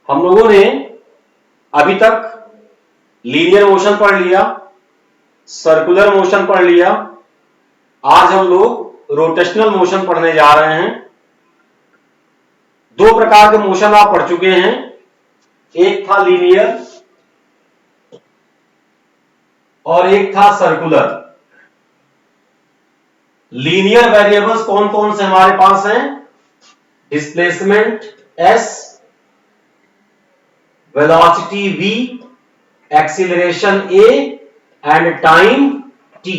हम लोगों ने अभी तक लीनियर मोशन पढ़ लिया, सर्कुलर मोशन पढ़ लिया। आज हम लोग रोटेशनल मोशन पढ़ने जा रहे हैं। दो प्रकार के मोशन आप पढ़ चुके हैं, एक था लीनियर और एक था सर्कुलर। लीनियर वेरिएबल्स कौन कौन से हमारे पास हैं? Displacement s, velocity v, acceleration a and time t।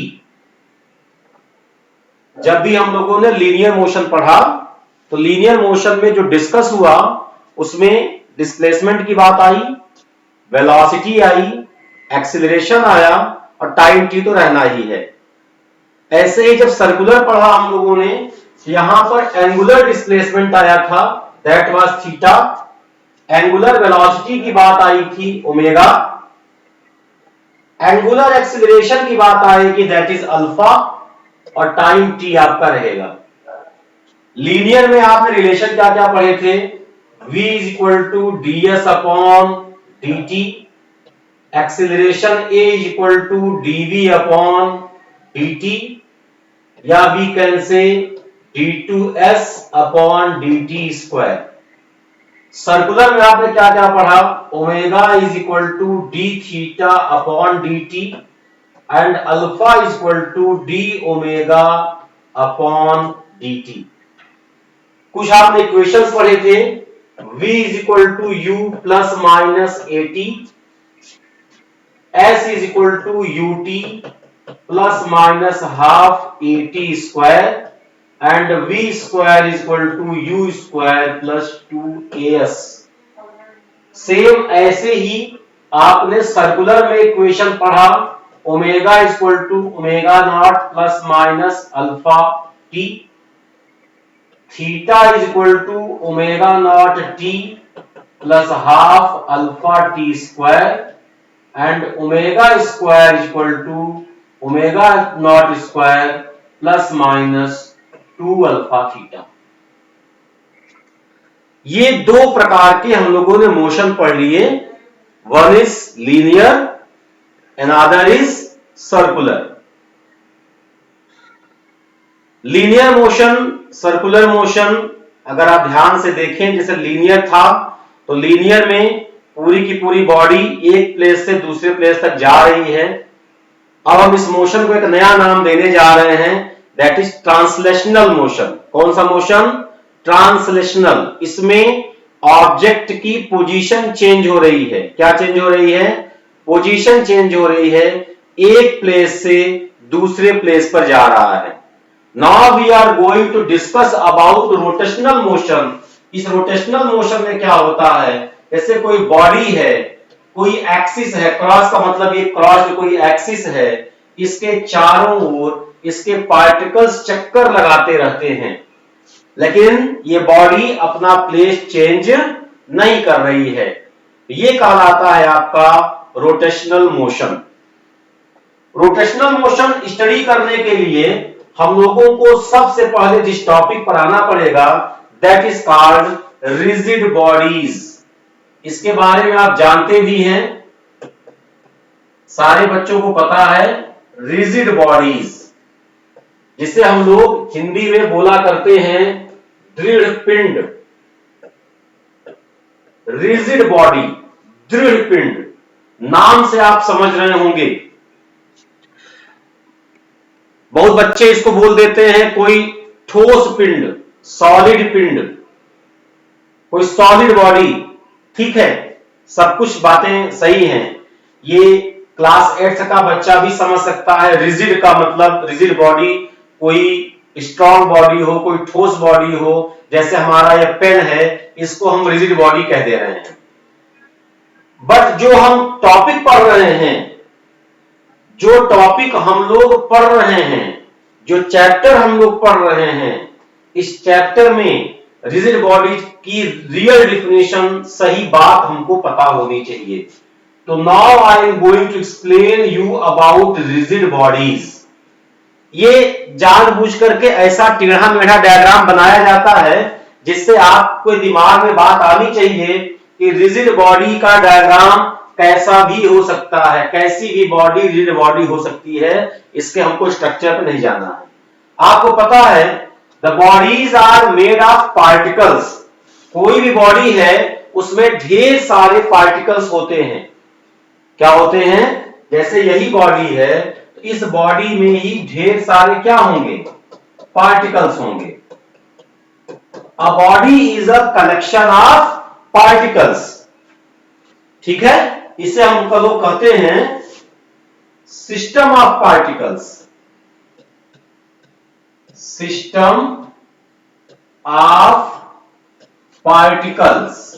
जब भी हम लोगों ने लीनियर मोशन पढ़ा तो लीनियर मोशन में जो डिस्कस हुआ उसमें डिस्प्लेसमेंट की बात आई, वेलोसिटी आई, एक्सीलरेशन आया और टाइम t तो रहना ही है। ऐसे ही जब सर्कुलर पढ़ा हम लोगों ने, यहां पर एंगुलर डिस्प्लेसमेंट आया था, that was theta. Angular velocity की बात आई थी ओमेगा। एंगुलर एक्सीलरेशन की बात आएगी, दैट इज अल्फा। और टाइम t आपका रहेगा। लीनियर में आपने रिलेशन क्या क्या पढ़े थे? v is equal to ds upon dt, acceleration a is equal to dv upon dt, या we can say d2s upon dt square. Circular में आपने क्या क्या पढ़ा? Omega is equal to d theta upon dt and alpha is equal to d omega upon dt। कुछ आपने equations पढ़े थे, v is equal to u plus minus at, s is equal to ut plus minus half at square and v square is equal to u square plus 2as। Same ऐसे ही आपने circular में equation पढ़ा, omega is equal to omega naught plus minus alpha t, theta is equal to omega naught t plus half alpha t square and omega square is equal to omega naught square plus minus 2 alpha theta. ये दो प्रकार के हम लोगों ने motion पढ़ लिए, one is linear and other is circular. Linear motion, circular motion अगर आप ध्यान से देखें, जैसे लीनियर था तो लीनियर में पूरी की पूरी बॉडी एक प्लेस से दूसरे प्लेस तक जा रही है। अब हम इस मोशन को एक नया नाम देने जा रहे हैं, दैट इज ट्रांसलेशनल मोशन। कौन सा मोशन? ट्रांसलेशनल। इसमें ऑब्जेक्ट की पोजीशन चेंज हो रही है। क्या चेंज हो रही है? पोजीशन चेंज हो रही है, एक प्लेस से दूसरे प्लेस पर जा रहा है। Now we are going to discuss about rotational motion. इस रोटेशनल मोशन में क्या होता है? जैसे कोई बॉडी है, कोई एक्सिस है, क्रॉस का मतलब ये क्रॉस में कोई एक्सिस है, इसके चारों ओर इसके पार्टिकल्स चक्कर लगाते रहते हैं, लेकिन ये बॉडी अपना प्लेस चेंज नहीं कर रही है। ये कहलाता है आपका rotational motion. Rotational motion study करने के लिए हम लोगों को सबसे पहले जिस टॉपिक पर आना पड़ेगा, that is called rigid bodies. इसके बारे में आप जानते भी हैं, सारे बच्चों को पता है, रिजिड बॉडीज, जिसे हम लोग हिंदी में बोला करते हैं दृढ़ पिंड। रिजिड बॉडी, दृढ़ पिंड, नाम से आप समझ रहे होंगे। बहुत बच्चे इसको बोल देते हैं कोई ठोस पिंड, सॉलिड पिंड, कोई सॉलिड बॉडी। ठीक है, सब कुछ बातें सही हैं, ये क्लास 8 का बच्चा भी समझ सकता है। रिजिड का मतलब, रिजिड बॉडी कोई स्ट्रॉन्ग बॉडी हो, कोई ठोस बॉडी हो। जैसे हमारा ये पेन है, इसको हम रिजिड बॉडी कह दे रहे हैं। बट जो हम टॉपिक पढ़ रहे हैं, जो टॉपिक हम लोग पढ़ रहे हैं, जो चैप्टर हम लोग पढ़ रहे हैं, इस चैप्टर में रिजिड बॉडीज की रियल डिफिनेशन, सही बात हमको पता होनी चाहिए। तो now I am going to explain you about rigid bodies. ये जानबूझ करके ऐसा टेढ़ा मेढ़ा डायग्राम बनाया जाता है जिससे आपको दिमाग में बात आनी चाहिए कि कि रिजिड बॉडी का डायग्राम कैसा भी हो सकता है, कैसी भी बॉडी रिजिड बॉडी हो सकती है, इसके हमको स्ट्रक्चर पे नहीं जाना है। आपको पता है the bodies are made of particles, कोई भी बॉडी है उसमें ढेर सारे पार्टिकल्स होते हैं। क्या होते हैं? जैसे यही बॉडी है तो इस बॉडी में ही ढेर सारे क्या होंगे? पार्टिकल्स होंगे। A body is a collection of particles. ठीक है, इसे हम लोग कहते हैं system of particles, system of particles.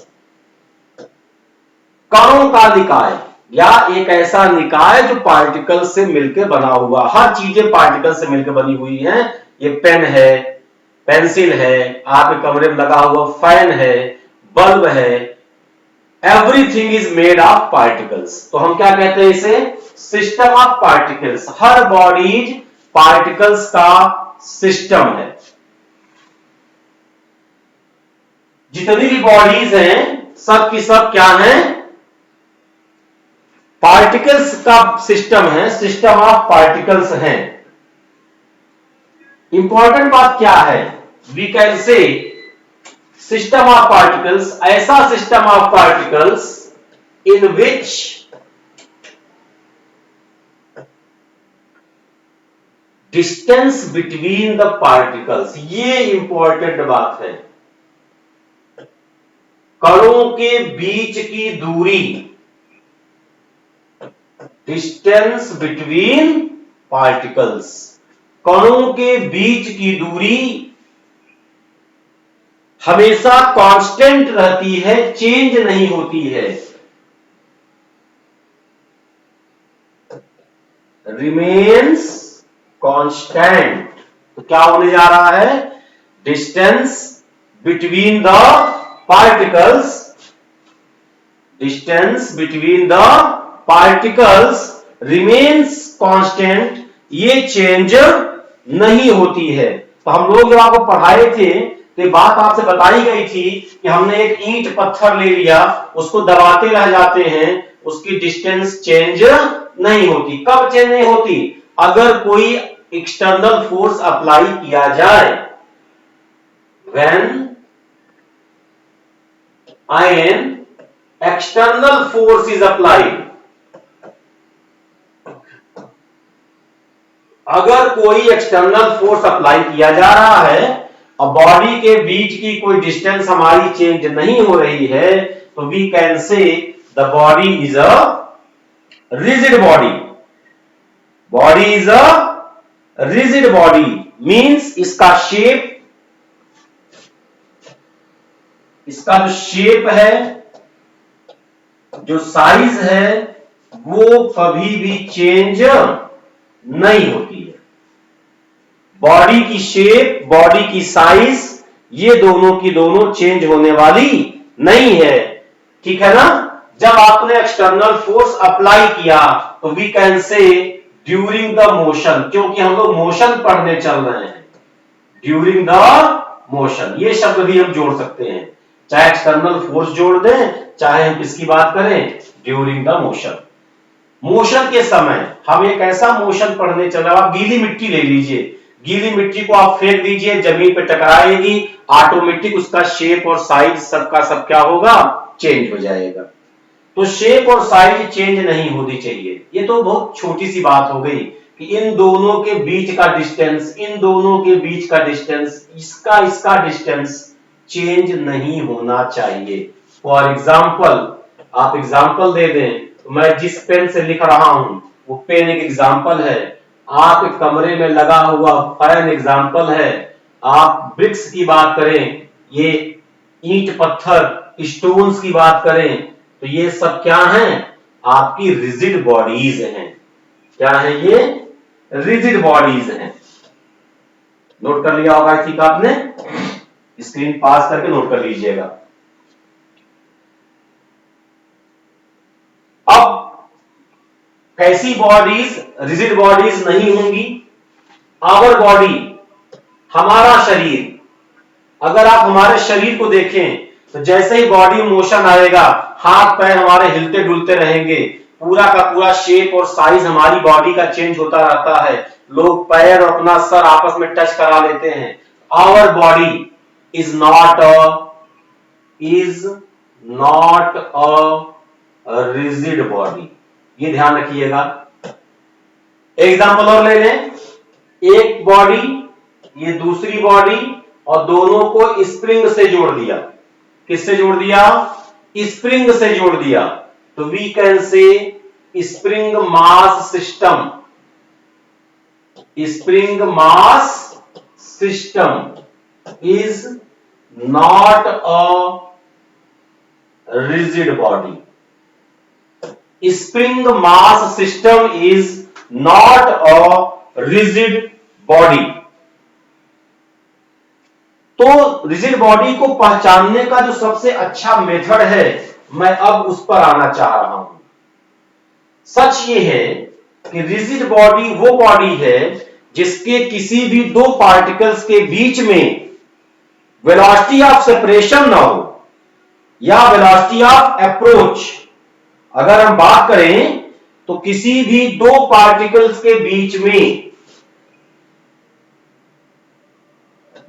कणों का निकाय या एक ऐसा निकाय जो पार्टिकल से मिलकर बना हुआ, हर चीजें पार्टिकल से मिलकर बनी हुई हैं। ये पेन है, पेंसिल है, आपके कमरे में लगा हुआ फैन है, बल्ब है, everything is made of particles. तो हम क्या कहते हैं इसे? System of particles. Her bodies particles का सिस्टम है। जितनी भी बॉडीज हैं सब की सब क्या हैं? पार्टिकल्स का सिस्टम है, सिस्टम ऑफ पार्टिकल्स हैं। इंपॉर्टेंट बात क्या है? We can say system of particles, ऐसा system of particles in which distance between the particles, ये इंपॉर्टेंट बात है। कणों के बीच की दूरी, डिस्टेंस बिटवीन पार्टिकल्स, कणों के बीच की दूरी हमेशा कांस्टेंट रहती है, चेंज नहीं होती है। Remains constant. तो क्या होने जा रहा है? Distance between the particles, distance between the particles remains constant, ये चेंज नहीं होती है। तो हम लोग जब आपको पढ़ाए थे तो बात आपसे बताई गई थी कि हमने एक ईंट पत्थर ले लिया, उसको दबाते रह जाते हैं, उसकी डिस्टेंस चेंज नहीं होती। कब चेंज नहीं होती? अगर कोई एक्सटर्नल फोर्स अप्लाई किया जाए। When an external force is applied, अगर कोई एक्सटर्नल फोर्स अप्लाई किया जा रहा है और बॉडी के बीच की कोई डिस्टेंस हमारी चेंज नहीं हो रही है, तो we can say the body is a rigid body. Body is a rigid body means इसका शेप, इसका जो शेप है, जो साइज है, वो कभी भी चेंज नहीं होती है। बॉडी की शेप, बॉडी की साइज, ये दोनों की दोनों चेंज होने वाली नहीं है। ठीक है ना? जब आपने एक्सटर्नल फोर्स अप्लाई किया तो we can say during the motion, क्योंकि हम लोग मोशन पढ़ने चल रहे हैं। ड्यूरिंग द मोशन, ये शब्द भी हम जोड़ सकते हैं, चाहे एक्सटर्नल फोर्स जोड़ दें, चाहे हम किसकी बात करें? During the motion. मोशन के समय हम एक ऐसा मोशन पढ़ने चल रहे हैं। आप गीली मिट्टी ले लीजिए, गीली मिट्टी को आप फेंक दीजिए, जमीन पे टकराएगी, ऑटोमेटिक उसका शेप और साइज सबका सब क्या होगा? चेंज हो जाएगा। तो शेप और साइज चेंज नहीं होनी चाहिए। ये तो बहुत छोटी सी बात हो गई कि इन दोनों के बीच का डिस्टेंस, इन दोनों के बीच का डिस्टेंस, इसका डिस्टेंस चेंज नहीं होना चाहिए। फॉर एग्जाम्पल, आप एग्जाम्पल दे दें, तो मैं जिस पेन से लिख रहा हूं वो पेन एक एग्जाम्पल है, आपके कमरे में लगा हुआ फैन एग्जाम्पल है, आप ब्रिक्स की बात करें, ये ईंट पत्थर स्टोन्स की बात करें, तो ये सब क्या हैं? आपकी रिजिड बॉडीज हैं। क्या है ये? रिजिड बॉडीज हैं। नोट कर लिया होगा ठीक आपने, स्क्रीन पास करके नोट कर लीजिएगा। अब कैसी बॉडीज रिजिड बॉडीज नहीं होंगी? आवर बॉडी, हमारा शरीर, अगर आप हमारे शरीर को देखें तो जैसे ही बॉडी मोशन आएगा, हाथ पैर हमारे हिलते डुलते रहेंगे, पूरा का पूरा शेप और साइज हमारी बॉडी का चेंज होता रहता है। लोग पैर और अपना सर आपस में टच करा लेते हैं। Our body is not a rigid body, ये ध्यान रखिएगा। एग्जाम्पल और ले लें, एक बॉडी, ये दूसरी बॉडी, और दोनों को स्प्रिंग से जोड़ दिया। किससे जोड़ दिया? स्प्रिंग से जोड़ दिया। तो we can say spring mass system, spring mass system is not a rigid body. Spring mass system is not a rigid body. तो रिजिड बॉडी को पहचानने का जो सबसे अच्छा मेथड है, मैं अब उस पर आना चाह रहा हूं। सच ये है कि रिजिड बॉडी वो बॉडी है जिसके किसी भी दो पार्टिकल्स के बीच में वेलोसिटी ऑफ सेपरेशन ना हो या वेलोसिटी ऑफ अप्रोच। अगर हम बात करें तो किसी भी दो पार्टिकल्स के बीच में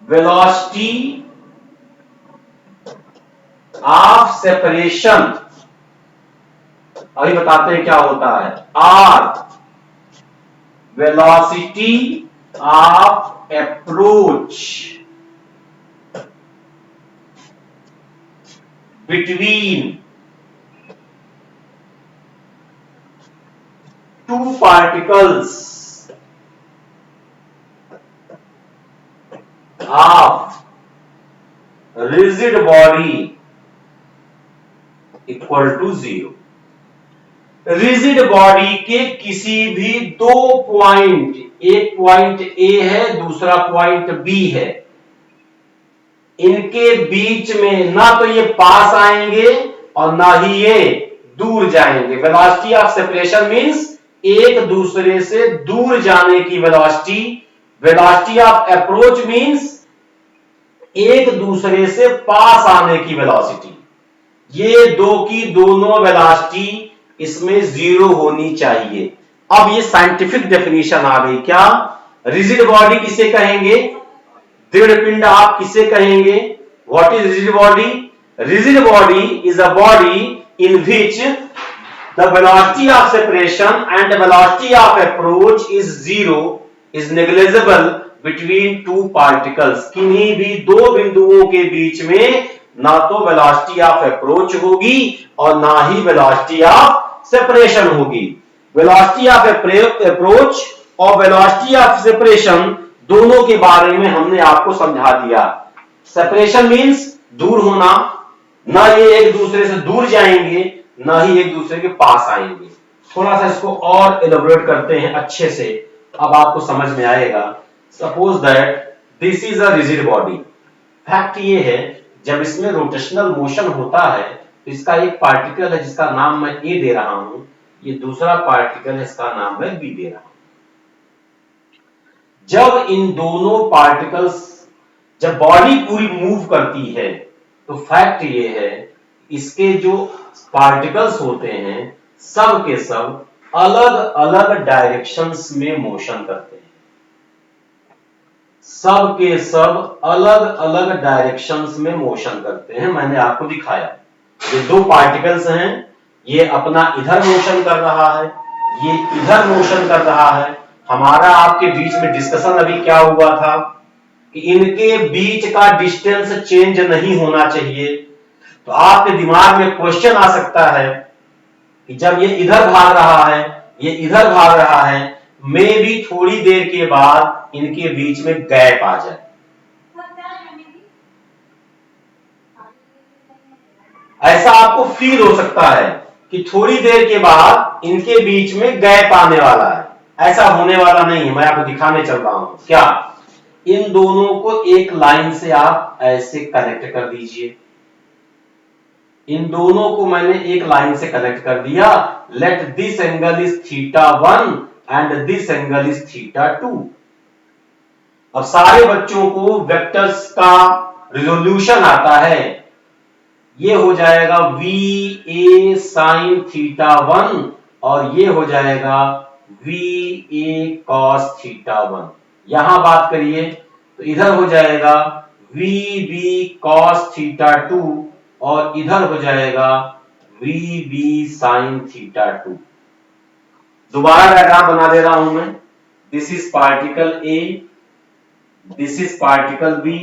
वेलोसिटी ऑफ सेपरेशन, अभी बताते हैं क्या होता है, are velocity of approach between two particles of rigid body equal to 0। Rigid body के किसी भी दो पॉइंट, एक पॉइंट ए है, दूसरा पॉइंट बी है, इनके बीच में ना तो ये पास आएंगे और ना ही ये दूर जाएंगे। वेलोसिटी ऑफ सेपरेशन मींस एक दूसरे से दूर जाने की velocity. Velocity of approach means एक दूसरे से पास आने की वेलोसिटी। ये दो की दोनों वेलोसिटी इसमें 0 होनी चाहिए। अब ये साइंटिफिक डेफिनेशन आ गई। क्या रिजिड बॉडी किसे कहेंगे? दृढ़ पिंड आप किसे कहेंगे? What is rigid body? Rigid body is a body in which the velocity of separation and velocity of approach is 0 is negligible between two particles. किन्हीं भी दो बिंदुओं के बीच में ना तो वेलोसिटी ऑफ अप्रोच होगी और ना ही वेलोसिटी ऑफ सेपरेशन होगी। वेलोसिटी ऑफ अप्रोच और वेलोसिटी ऑफ सेपरेशन दोनों के बारे में हमने आपको समझा दिया। सेपरेशन मींस दूर होना, ना ये एक दूसरे से दूर जाएंगे ना ही एक दूसरे के पास आएंगे। थोड़ा सा इसको और एलोबरेट करते हैं अच्छे से, अब आपको समझ में आएगा। Suppose that this is a rigid body. Fact ये है, जब इसमें रोटेशनल मोशन होता है तो इसका एक पार्टिकल है जिसका नाम मैं ए दे रहा हूं, ये दूसरा पार्टिकल है इसका नाम मैं बी दे रहा हूं। जब इन दोनों पार्टिकल्स, जब बॉडी पूरी मूव करती है तो फैक्ट ये है इसके जो पार्टिकल्स होते हैं सब के सब अलग अलग डायरेक्शंस में मोशन करते हैं। सब के सब अलग अलग डायरेक्शंस में मोशन करते हैं। मैंने आपको दिखाया, ये दो पार्टिकल्स हैं, ये अपना इधर मोशन कर रहा है, ये इधर मोशन कर रहा है। हमारा आपके बीच में डिस्कशन अभी क्या हुआ था कि इनके बीच का डिस्टेंस चेंज नहीं होना चाहिए। तो आपके दिमाग में क्वेश्चन आ सकता है कि जब ये इधर भाग रहा है, ये इधर भाग रहा है, मे भी थोड़ी देर के बाद इनके बीच में गैप आ जाए। ऐसा आपको फील हो सकता है कि थोड़ी देर के बाद इनके बीच में गैप आने वाला है। ऐसा होने वाला नहीं है, मैं आपको दिखाने चल रहा हूं। क्या इन दोनों को एक लाइन से आप ऐसे कनेक्ट कर दीजिए। इन दोनों को मैंने एक लाइन से कनेक्ट कर दिया। Let this angle is θ1 and this angle is θ2। अब सारे बच्चों को वेक्टर्स का रिजोल्यूशन आता है। ये हो जाएगा वी ए साइन थीटा 1 और ये हो जाएगा वी ए कॉस थीटा 1। यहां बात करिए तो इधर हो जाएगा वी बी कॉस थीटा 2 और इधर हो जाएगा वी बी साइन थीटा 2। दोबारा डायग्राम बना दे रहा हूं मैं। This is particle A, this is particle B.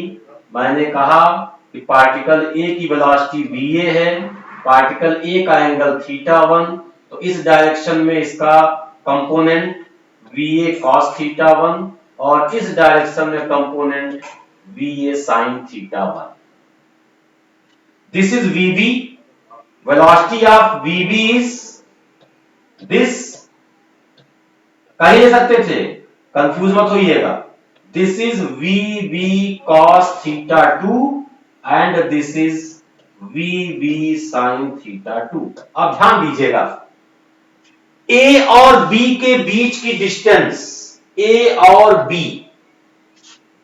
मैंने कहा कि पार्टिकल ए की वेलोसिटी बी ए है, पार्टिकल ए का एंगल थीटा 1, तो इस डायरेक्शन में इसका component V A cos theta 1 और इस डायरेक्शन में component V A sine theta 1। This is V B, velocity of V B is this, कह ही नहीं सकते थे, कंफ्यूज मत होइएगा। This is V B cos theta 2 and this is V B sine theta 2। अब ध्यान दीजिएगा, ए और बी के बीच की डिस्टेंस, ए और बी,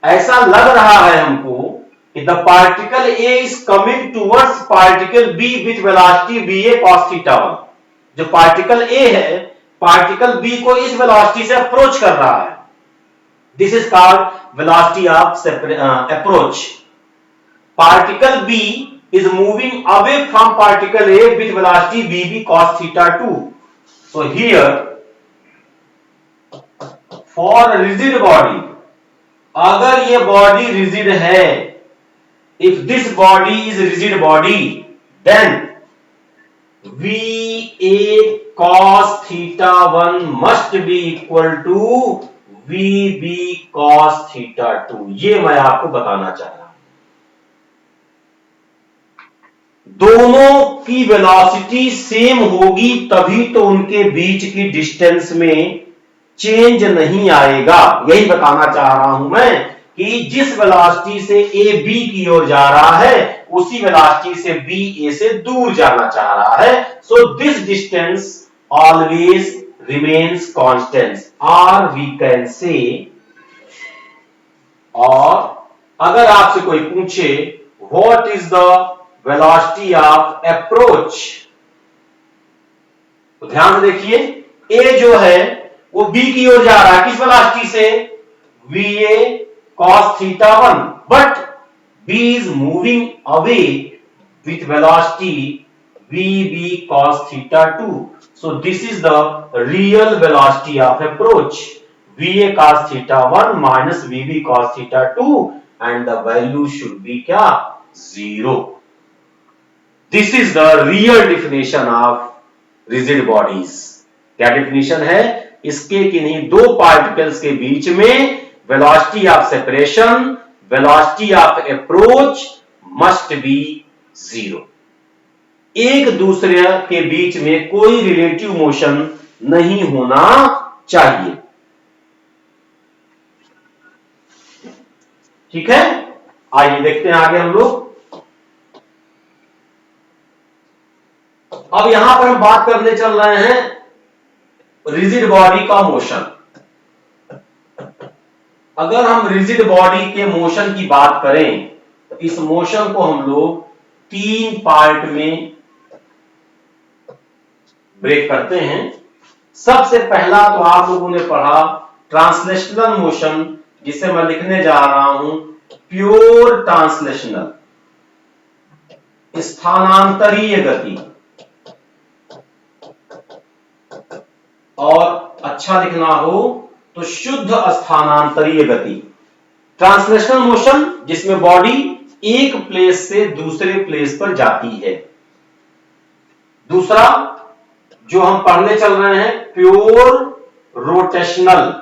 ऐसा लग रहा है हमको कि the particle A is coming towards particle B with velocity we A cos theta 1। जो पार्टिकल ए है, पार्टिकल बी को इस वेलोसिटी से अप्रोच कर रहा है। This is called velocity of approach. Particle B is moving away from particle A with velocity V B cos theta 2। So here for rigid body, अगर ये body rigid है, if this body is rigid body, then we a cos theta 1 must be equal to VB cos theta 2। ये मैं आपको बताना चाह रहा हूं। दोनों की वेलोसिटी सेम होगी तभी तो उनके बीच की डिस्टेंस में चेंज नहीं आएगा। यही बताना चाह रहा हूं मैं कि जिस वेलोसिटी से ए बी की ओर जा रहा है उसी वेलोसिटी से बी ए से दूर जाना चाह रहा है। So this distance always remains constant, or we can say, और अगर आपसे कोई पूछे what is the velocity of approach, तो ध्यान से देखिए, a जो है वो b की ओर जा रहा है, किस वेलोसिटी से, va cos theta 1, but b is moving away with velocity vb cos theta 2। So this is the real velocity of approach, va cos theta 1 minus vb cos theta 2, and the value should be क्या, 0। This is the real definition of rigid bodies। क्या definition है इसके, किन्हीं दो particles के बीच में velocity of separation, velocity of approach must be 0। एक दूसरे के बीच में कोई रिलेटिव मोशन नहीं होना चाहिए। ठीक है, आइए देखते हैं आगे हम लोग। अब यहां पर हम बात करने चल रहे हैं रिजिड बॉडी का मोशन। अगर हम रिजिड बॉडी के मोशन की बात करें तो इस मोशन को हम लोग 3 पार्ट में ब्रेक करते हैं। सबसे पहला तो आप लोगों ने पढ़ा ट्रांसलेशनल मोशन, जिसे मैं लिखने जा रहा हूं प्योर ट्रांसलेशनल, स्थानांतरीय गति, और अच्छा लिखना हो तो शुद्ध स्थानांतरीय गति। ट्रांसलेशनल मोशन जिसमें बॉडी एक प्लेस से दूसरे प्लेस पर जाती है। दूसरा जो हम पढ़ने चल रहे हैं प्योर रोटेशनल,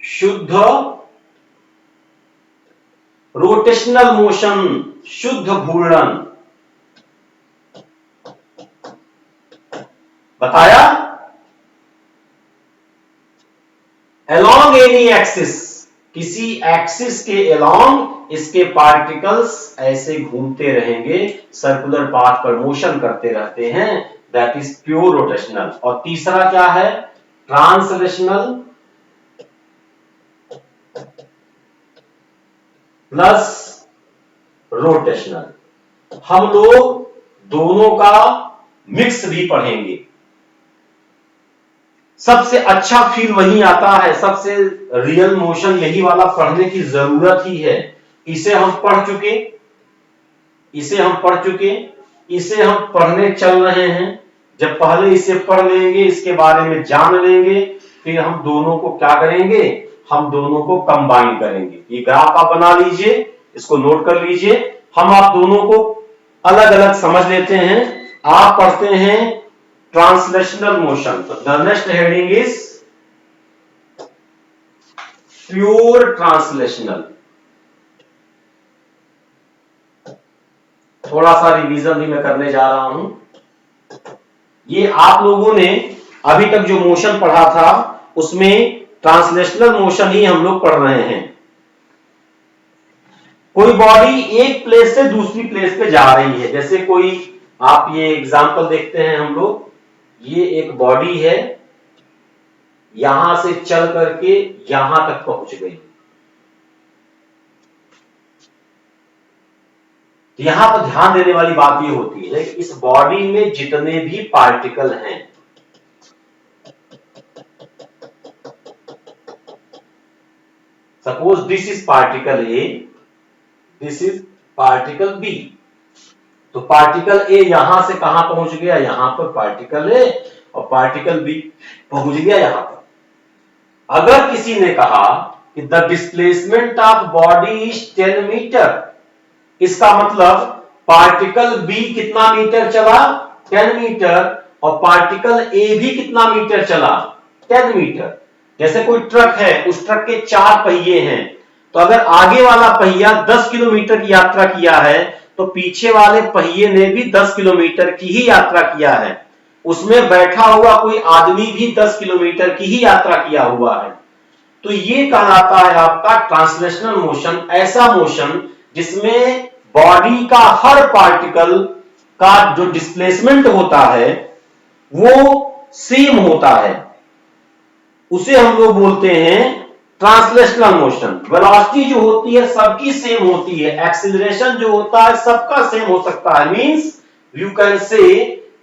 शुद्ध रोटेशनल मोशन, शुद्ध घूर्णन। बताया along any axis, किसी एक्सिस के along इसके पार्टिकल्स ऐसे घूमते रहेंगे, सर्कुलर पाथ पर मोशन करते रहते हैं, दैट इज प्योर रोटेशनल। और तीसरा क्या है, ट्रांसलेशनल प्लस रोटेशनल। हम लोग दोनों का मिक्स भी पढ़ेंगे। सबसे अच्छा फील वही आता है, सबसे रियल मोशन यही वाला पढ़ने की जरूरत ही है। इसे हम पढ़ चुके, इसे हम पढ़ने चल रहे हैं। जब पहले इसे पढ़ लेंगे, इसके बारे में जान लेंगे, फिर हम दोनों को क्या करेंगे, हम दोनों को कंबाइन करेंगे। ये ग्राफ आप बना लीजिए, इसको नोट कर लीजिए। हम आप दोनों को अलग अलग समझ लेते हैं। आप पढ़ते हैं ट्रांसलेशनल मोशन, तो the next heading is pure translational. थोड़ा सा रिवीजन भी मैं करने जा रहा हूं। ये आप लोगों ने अभी तक जो मोशन पढ़ा था उसमें ट्रांसलेशनल मोशन ही हम लोग पढ़ रहे हैं। कोई बॉडी एक प्लेस से दूसरी प्लेस पे जा रही है, जैसे कोई, आप ये एग्जांपल देखते हैं हम लोग, ये एक बॉडी है, यहां से चल करके यहां तक पहुंच गई। तो यहां पर ध्यान देने वाली बात ये होती है कि इस बॉडी में जितने भी पार्टिकल हैं, suppose this is particle A, this is particle B. तो पार्टिकल ए यहां से कहां पहुंच गया, यहां पर पार्टिकल ए, और पार्टिकल बी पहुंच गया यहां पर। अगर किसी ने कहा कि the displacement of body is 10 metre, इसका मतलब पार्टिकल बी कितना मीटर चला, 10 मीटर, और पार्टिकल ए भी कितना मीटर चला, 10 मीटर। जैसे कोई ट्रक है, उस ट्रक के 4 पहिए हैं, तो अगर आगे वाला पहिया 10 किलोमीटर की यात्रा किया है, तो पीछे वाले पहिए ने भी 10 किलोमीटर की ही यात्रा किया है। उसमें बैठा हुआ कोई आदमी भी 10 किलोमीटर की ही यात्रा किया हुआ है। तो ये कहलाता है आपका ट्रांसलेशनल मोशन, ऐसा मोशन जिसमें बॉडी का हर पार्टिकल का जो डिस्प्लेसमेंट होता है वो सेम होता है, उसे हम लोग बोलते हैं ट्रांसलेशनल मोशन। वेलोसिटी जो होती है सबकी सेम होती है, एक्सीलरेशन जो होता है सबका सेम हो सकता है। मींस यू कैन से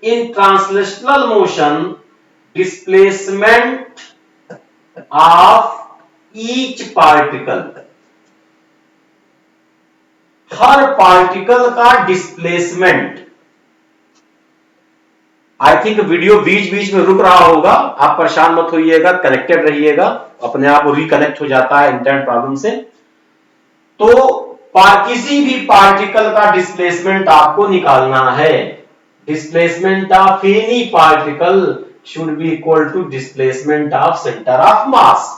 इन translational motion displacement of each particle, her particle का डिस्प्लेसमेंट। आई थिंक वीडियो बीच बीच में रुक रहा होगा, आप परेशान मत होइएगा, कनेक्टेड रहिएगा, अपने आप रिकनेक्ट हो जाता है इंटरनेट प्रॉब्लम से। तो किसी भी पार्टिकल का डिस्प्लेसमेंट आपको निकालना है। Displacement of any particle should be equal to displacement of centre of mass.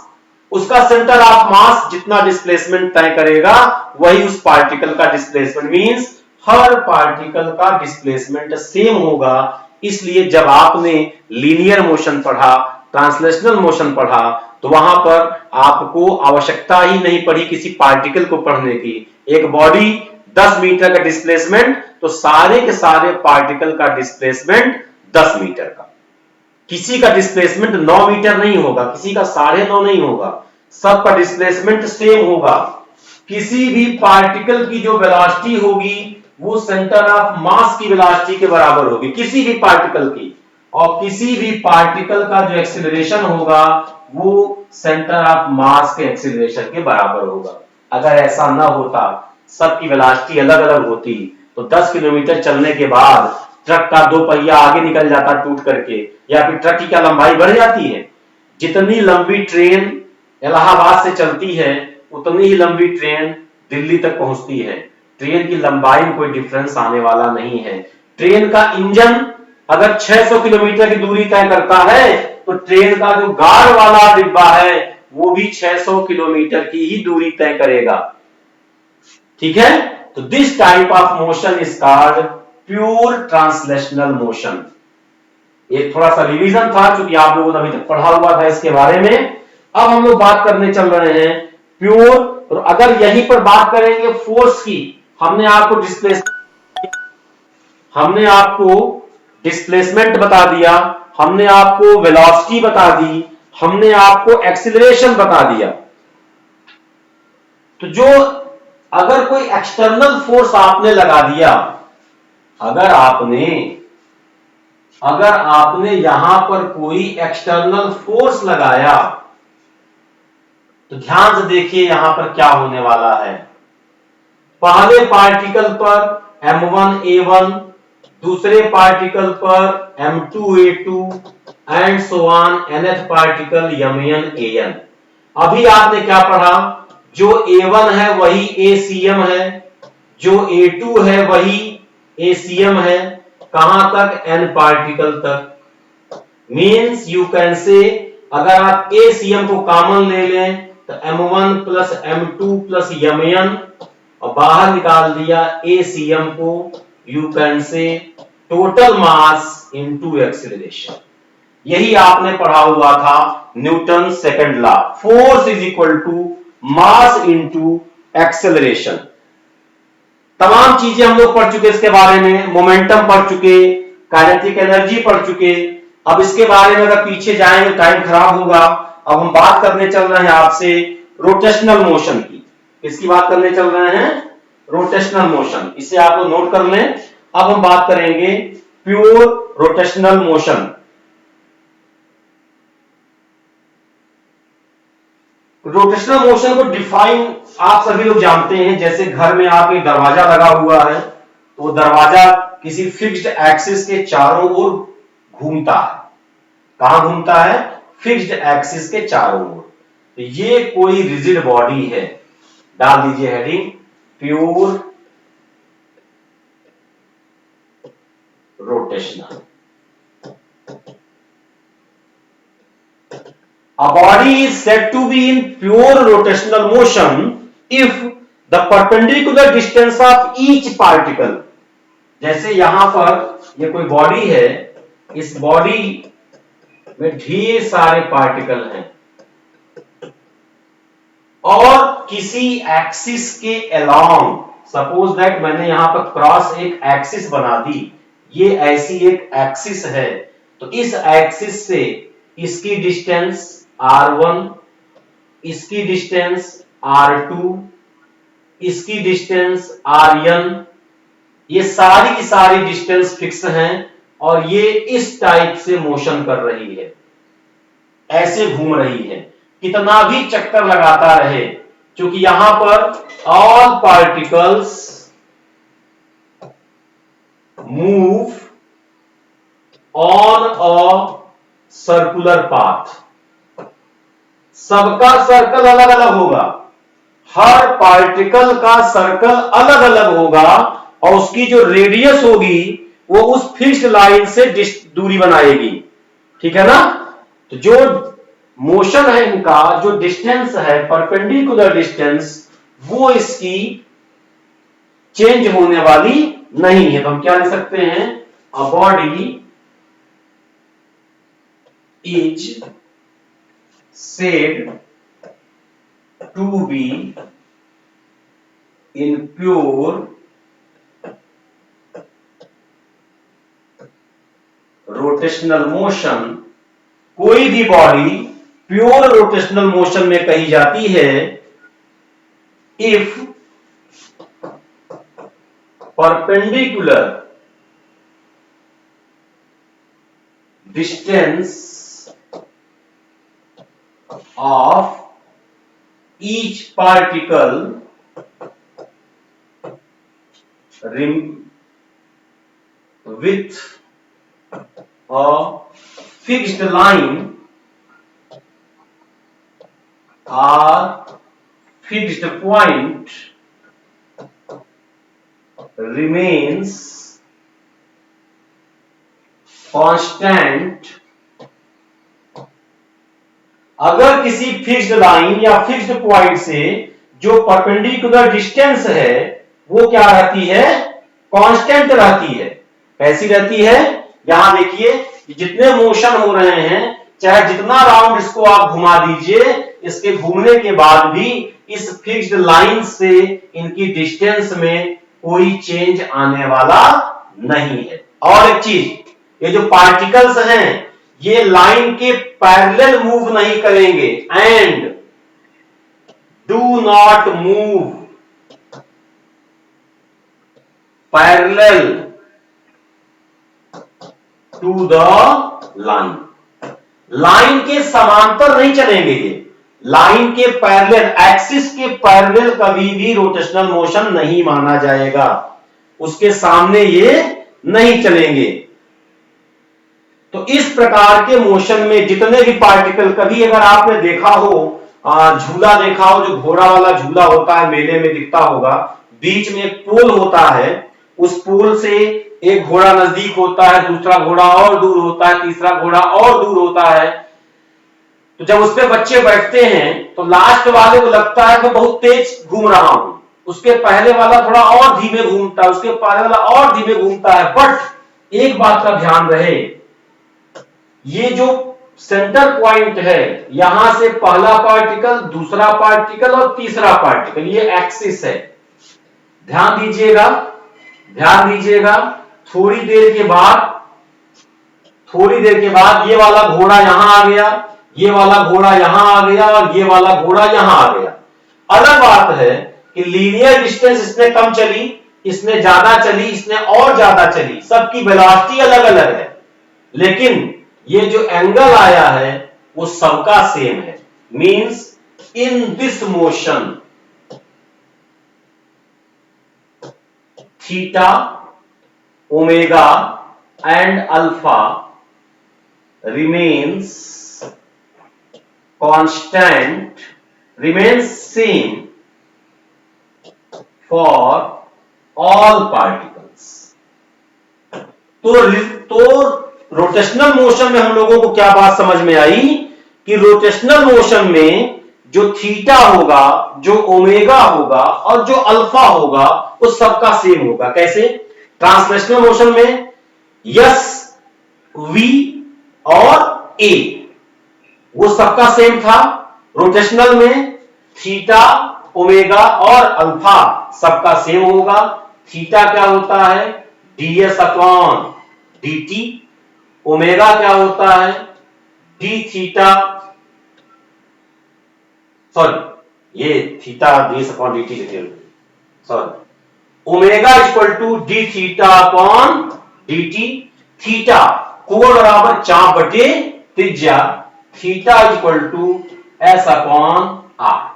उसका सेंटर ऑफ मास जितना डिस्प्लेसमेंट तय करेगा वही उस पार्टिकल का डिस्प्लेसमेंट। मींस हर पार्टिकल का डिस्प्लेसमेंट सेम होगा। इसलिए जब आपने लीनियर मोशन पढ़ा, ट्रांसलेशनल मोशन पढ़ा, तो वहां पर आपको आवश्यकता ही नहीं पड़ी किसी पार्टिकल को पढ़ने की। एक बॉडी 10 मीटर का डिस्प्लेसमेंट, तो सारे के सारे पार्टिकल का डिस्प्लेसमेंट 10 मीटर का। किसी का डिस्प्लेसमेंट 9 मीटर नहीं होगा, किसी का 9.5 नहीं होगा, सबका डिस्प्लेसमेंट सेम होगा। किसी भी पार्टिकल की जो वेलोसिटी होगी वो सेंटर ऑफ मास की वेलोसिटी के बराबर होगी, किसी भी पार्टिकल की। और किसी भी पार्टिकल का जो एक्सीलरेशन होगा वो सेंटर ऑफ मास के एक्सीलरेशन के बराबर होगा। अगर ऐसा ना होता, सबकी वेलोसिटी अलग अलग होती, तो 10 किलोमीटर चलने के बाद ट्रक का 2 पहिया आगे निकल जाता टूट करके, या फिर ट्रक की क्या लंबाई बढ़ जाती है। जितनी लंबी ट्रेन इलाहाबाद से चलती है उतनी ही लंबी ट्रेन दिल्ली तक पहुंचती है। ट्रेन की लंबाई में कोई डिफरेंस आने वाला नहीं है। ट्रेन का इंजन अगर 600 किलोमीटर की दूरी तय करता है, तो ट्रेन का जो गार्ड वाला डिब्बा है वो भी 600 किलोमीटर की ही दूरी तय करेगा। ठीक है, तो this type of motion is called pure translational motion. ये थोड़ा सा रिवीजन था क्योंकि आप लोगों ने अभी तक पढ़ा हुआ था इसके बारे में। अब हम लोग बात करने चल रहे हैं प्योर। और अगर यहीं पर बात करेंगे फोर्स की, हमने आपको डिस्प्लेसमेंट बता दिया, हमने आपको वेलोसिटी बता दी, हमने आपको एक्सीलरेशन बता दिया। तो जो अगर कोई एक्सटर्नल फोर्स आपने लगा दिया, अगर आपने यहां पर कोई एक्सटर्नल फोर्स लगाया, तो ध्यान से देखिए यहां पर क्या होने वाला है। पहले पार्टिकल पर m1a1, दूसरे पार्टिकल पर m2a2 and so on, nth particle mn अभी आपने क्या पढ़ा, जो a1 है वही acm है, जो a2 है वही acm है, कहां तक, n पार्टिकल तक। मीन्स यू कैन से, अगर आप acm को कॉमन ले लें तो m1 plus m2 plus mn, और बाहर निकाल दिया acm को, you can say total mass into acceleration. यही आपने पढ़ा हुआ था Newton second law, force is equal to mass into acceleration. तमाम चीजें हम लोग पढ़ चुके इसके बारे में, मोमेंटम पढ़ चुके, काइनेटिक एनर्जी पढ़ चुके। अब इसके बारे में अगर पीछे जाएंगे टाइम खराब होगा। अब हम बात करने चल रहे हैं आपसे रोटेशनल मोशन की। किसकी बात करने चल रहे हैं, रोटेशनल मोशन। इसे आप लोग नोट कर लें। अब हम बात करेंगे pure rotational motion. Rotational motion को डिफाइन आप सभी लोग जानते हैं। जैसे घर में आपके दरवाजा लगा हुआ है, तो दरवाजा किसी फिक्स्ड एक्सिस के चारों ओर घूमता है। कहां घूमता है, फिक्स्ड एक्सिस के चारों ओर। तो ये कोई रिजिड बॉडी है, डाल दीजिए heading pure rotational. A body is said to be in pure rotational motion if the perpendicular distance of each particle, जैसे यहां पर ये कोई बॉडी है, इस बॉडी में ढेर सारे पार्टिकल हैं और किसी एक्सिस के अलोंग, सपोज दैट मैंने यहां पर क्रॉस एक एक्सिस बना दी, ये ऐसी एक एक्सिस है, तो इस एक्सिस से इसकी डिस्टेंस r1, इसकी डिस्टेंस r2, इसकी डिस्टेंस rn, ये सारी की सारी डिस्टेंस फिक्स हैं और ये इस टाइप से मोशन कर रही है, ऐसे घूम रही है। कितना भी चक्कर लगाता रहे, क्योंकि यहां पर all particles move on a circular path, सबका सर्कल अलग अलग होगा, हर पार्टिकल का सर्कल अलग अलग होगा और उसकी जो रेडियस होगी वो उस फिक्स्ड लाइन से दूरी बनाएगी। ठीक है ना। तो जो मोशन है इनका, जो डिस्टेंस है परपेंडिकुलर डिस्टेंस, वो इसकी चेंज होने वाली नहीं है। तो हम क्या लिख सकते हैं, a body is said to be in pure rotational motion। कोई भी बॉडी प्योर रोटेशनल मोशन में कही जाती है if perpendicular distance of each particle with a fixed line or fixed point remains constant। अगर किसी फिक्स्ड लाइन या fixed point से जो परपेंडिकुलर डिस्टेंस है वो क्या रहती है, कांस्टेंट रहती है। कैसी रहती है, यहां देखिए जितने मोशन हो रहे हैं, चाहे जितना राउंड इसको आप घुमा दीजिए, इसके घूमने के बाद भी इस फिक्स्ड लाइन से इनकी डिस्टेंस में कोई चेंज आने वाला नहीं है। और एक चीज, ये जो पार्टिकल्स हैं ये लाइन के पैरेलल मूव नहीं करेंगे, and do not move parallel to the line, line के समांतर नहीं चलेंगे ये, लाइन के पैरेलल, एक्सिस के पैरेलल कभी भी रोटेशनल मोशन नहीं माना जाएगा, उसके सामने ये नहीं चलेंगे। तो इस प्रकार के मोशन में जितने भी पार्टिकल, कभी अगर आपने देखा हो झूला देखा हो, जो घोड़ा वाला झूला होता है मेले में दिखता होगा, बीच में एक पोल होता है, उस पोल से एक घोड़ा नजदीक होता है, दूसरा घोड़ा और दूर होता है, तीसरा घोड़ा और दूर होता है। तो जब उस पे बच्चे बैठते हैं तो लास्ट वाले को लगता है कि बहुत तेज घूम रहा हूं, उसके पहले वाला थोड़ा और धीमे घूमता है, उसके पहले वाला और धीमे घूमता है। बट एक बात का ध्यान रहे, ये जो सेंटर पॉइंट है, यहां से पहला पार्टिकल, दूसरा पार्टिकल और तीसरा पार्टिकल, ये एक्सिस है। ध्यान दीजिएगा, ध्यान दीजिएगा। थोड़ी देर के बाद ये वाला घोड़ा यहां आ गया, ये वाला घोड़ा यहां आ गया और ये वाला घोड़ा यहां आ गया। अलग बात है कि लीनियर डिस्टेंस इसने कम चली, इसने ज्यादा चली, इसने और ज्यादा चली, सबकी वेलोसिटी अलग अलग है, लेकिन ये जो एंगल आया है वो सबका सेम है। Means in this motion theta, omega and alpha remains constant, remains same for all particles। तो रोटेशनल मोशन में हम लोगों को क्या बात समझ में आई कि रोटेशनल मोशन में जो थीटा होगा, जो ओमेगा होगा और जो अल्फा होगा वो सबका सेम होगा। कैसे? ट्रांसलेशनल मोशन में यस, वी और ए वो सबका सेम था, रोटेशनल में थीटा, ओमेगा और अल्फा सबका सेम होगा। थीटा क्या होता है? ds upon dt। ओमेगा क्या होता है? d थीटा, सॉरी ये थीटा ds अपॉन dt लिखे, sorry, omega equal to d theta upon dt। Theta कोण बराबर चाप बटे त्रिज्या, theta equal to S upon R.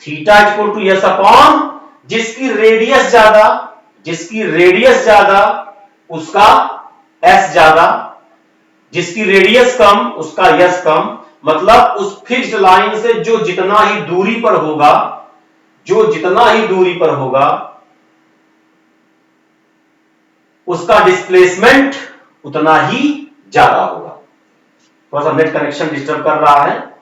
Theta equal to S upon, जिसकी रेडियस ज्यादा उसका एस ज्यादा, जिसकी रेडियस कम उसका यस कम। मतलब उस फिक्स्ड लाइन से जो जितना ही दूरी पर होगा उसका डिस्प्लेसमेंट उतना ही ज्यादा होगा। थोड़ा सा नेट कनेक्शन डिस्टर्ब कर रहा है।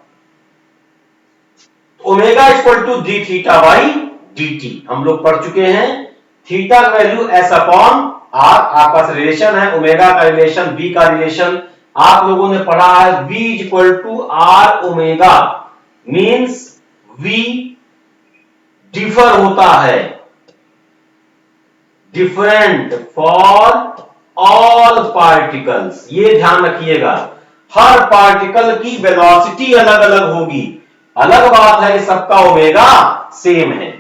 Omega equal to D theta by dt हम लोग पढ़ चुके हैं। थीटा का वैल्यू एस अपॉन आर, आपका रिलेशन है, ओमेगा का रिलेशन, बी का रिलेशन आप लोगों ने पढ़ा है। v equal to R omega, means v differ होता है, डिफरेंट फॉर ऑल पार्टिकल्स। ये ध्यान रखिएगा, हर पार्टिकल की वेलोसिटी अलग अलग होगी। अलग बात है कि सबका ओमेगा सेम है।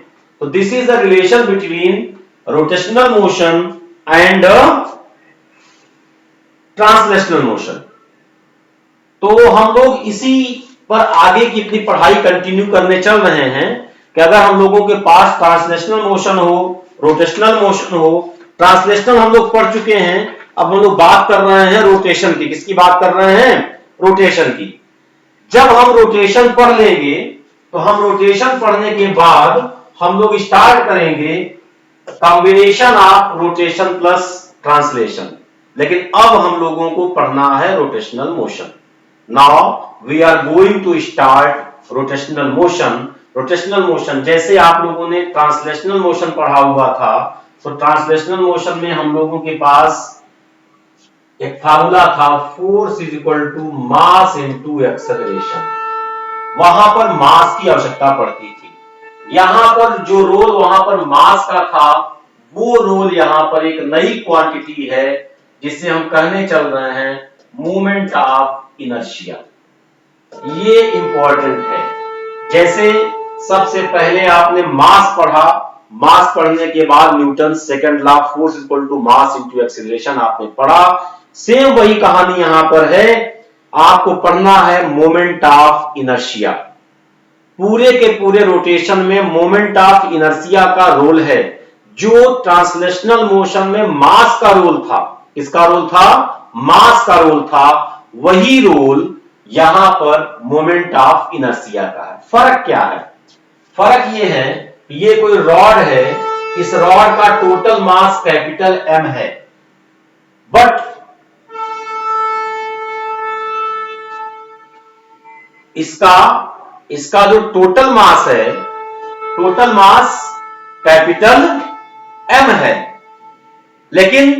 तो this is the relation between rotational motion and translational motion. तो हम लोग इसी पर आगे की अपनी पढ़ाई कंटिन्यू करने चल रहे हैं कि अगर हम लोगों के पास ट्रांसलेशनल मोशन हो, रोटेशनल मोशन हो। ट्रांसलेशनल हम लोग पढ़ चुके हैं, अब हम लोग बात कर रहे हैं रोटेशन की। किसकी बात कर रहे हैं? रोटेशन की। जब हम रोटेशन पढ़ लेंगे तो हम रोटेशन पढ़ने के बाद हम लोग स्टार्ट करेंगे combination of rotation plus translation. लेकिन अब हम लोगों को पढ़ना है rotational motion. Now we are going to start rotational motion. Rotational motion जैसे आप लोगों ने ट्रांसलेशनल मोशन पढ़ा हुआ था, तो ट्रांसलेशनल मोशन में हम लोगों के पास एक फार्मूला था, force is equal to mass into acceleration. वहां पर मास की आवश्यकता पड़ती थी। यहां पर जो रोल वहां पर मास का था, वो रोल यहां पर एक नई क्वांटिटी है जिसे हम कहने चल रहे हैं मोमेंट ऑफ इनर्शिया। ये इंपॉर्टेंट है। जैसे सबसे पहले आपने मास पढ़ा, मास पढ़ने के बाद Newton second law force equal to mass into acceleration आपने पढ़ा। सेम वही कहानी यहां पर है, आपको पढ़ना है मोमेंट ऑफ इनर्शिया। पूरे के पूरे रोटेशन में मोमेंट ऑफ इनर्शिया का रोल है, जो ट्रांसलेशनल मोशन में मास का रोल था। किसका रोल था? मास का रोल था। वही रोल यहां पर मोमेंट ऑफ इनर्शिया का है। फर्क क्या है? फर्क यह है, ये कोई रॉड है, इस रॉड का टोटल मास कैपिटल M है, बट इसका जो टोटल मास है, टोटल मास कैपिटल M है। लेकिन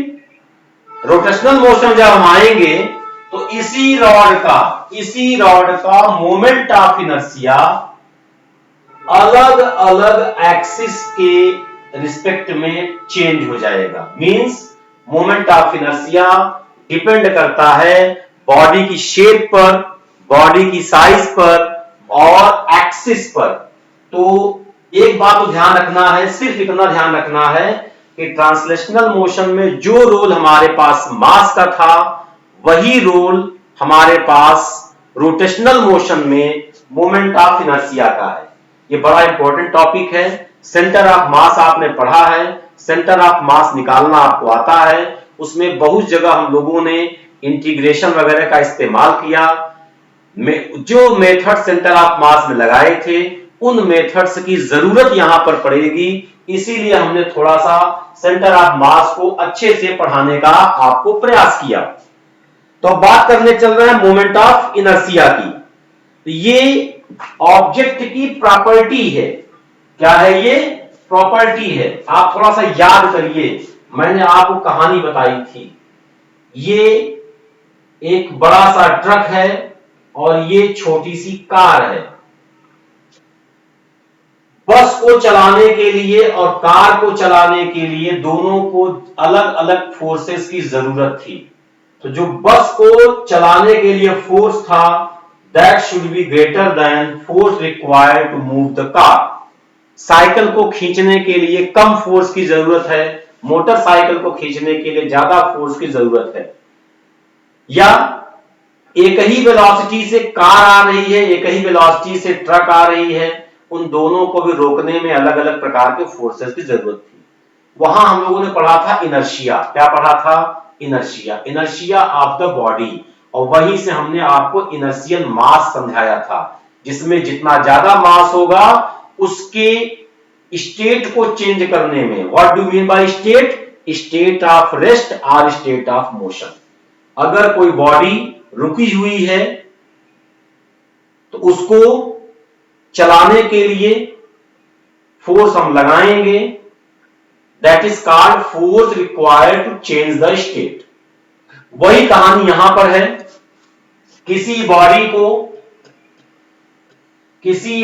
रोटेशनल मोशन जब हम आएंगे तो इसी रॉड का मोमेंट ऑफ इनर्शिया अलग अलग एक्सिस के रिस्पेक्ट में चेंज हो जाएगा। Means moment of inertia depend करता है बॉडी की शेप पर, बॉडी की साइज पर और एक्सिस पर। तो एक बात तो ध्यान रखना है, सिर्फ इतना ध्यान रखना है कि ट्रांसलेशनल मोशन में जो रोल हमारे पास मास का था, वही रोल हमारे पास रोटेशनल मोशन में मोमेंट ऑफ इनर्शिया का है। ये बड़ा इंपॉर्टेंट टॉपिक है। सेंटर ऑफ मास आपने पढ़ा है, सेंटर ऑफ मास निकालना आपको आता है। उसमें बहुत जगह हम लोगों ने इंटीग्रेशन वगैरह का इस्तेमाल किया। जो मेथड सेंटर ऑफ मास में लगाए थे, उन मेथड्स की जरूरत यहां पर पड़ेगी, इसीलिए हमने थोड़ा सा सेंटर ऑफ मास को अच्छे से पढ़ाने का आपको प्रयास किया। तो अब बात करने चल रहा है मोमेंट ऑफ इनर्शिया की। तो ये ऑब्जेक्ट की प्रॉपर्टी है। क्या है? ये प्रॉपर्टी है। आप थोड़ा सा याद करिए, मैंने आपको कहानी बताई थी। ये एक बड़ा सा ट्रक है और ये छोटी सी कार है। बस को चलाने के लिए और कार को चलाने के लिए दोनों को अलग अलग फोर्सेस की जरूरत थी। तो जो बस को चलाने के लिए फोर्स था, that should be greater than force required to move the car. Cycle को खींचने के लिए कम फोर्स की जरूरत है, मोटरसाइकिल को खींचने के लिए ज्यादा फोर्स की जरूरत है। या एक ही वेलोसिटी से कार आ रही है, एक ही वेलोसिटी से ट्रक आ रही है, उन दोनों को भी रोकने में अलग अलग प्रकार के फोर्सेस की जरूरत थी। वहां हम लोगों ने पढ़ा था इनर्शिया। क्या पढ़ा था? Inertia, inertia of the body. और वहीं से हमने आपको इनर्शियल मास समझाया था, जिसमें जितना ज्यादा मास होगा उसके स्टेट को चेंज करने में, what do mean by state? State of rest और स्टेट ऑफ मोशन। अगर कोई बॉडी रुकी हुई है तो उसको चलाने के लिए फोर्स हम लगाएंगे, that is called force required to change the state. वही कहानी यहां पर है। किसी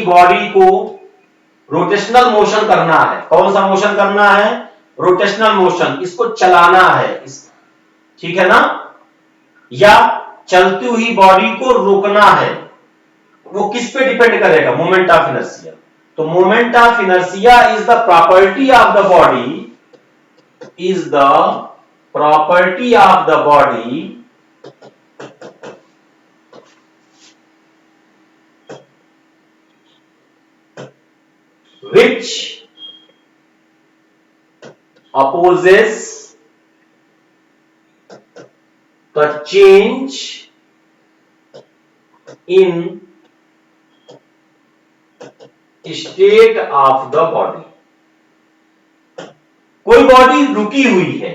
बॉडी को रोटेशनल मोशन करना है। कौन सा मोशन करना है? Rotational motion. इसको चलाना है, ठीक है ना? या चलती हुई बॉडी को रोकना है। वो किस पे डिपेंड करेगा? Moment of inertia. तो moment of inertia is the property of the body, which opposes the change in state of the body। कोई बॉडी रुकी हुई है,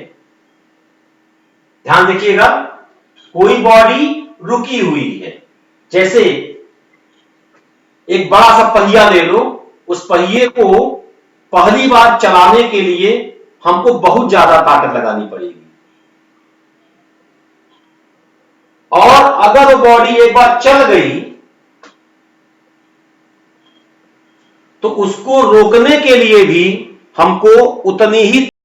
ध्यान देखिएगा, कोई बॉडी रुकी हुई है। जैसे एक बड़ा सा पहिया ले लो, उस पहिए को पहली बार चलाने के लिए हमको बहुत ज्यादा ताकत लगानी पड़ेगी, और अगर वो बॉडी एक बार चल गई तो उसको रोकने के लिए भी हमको उतनी ही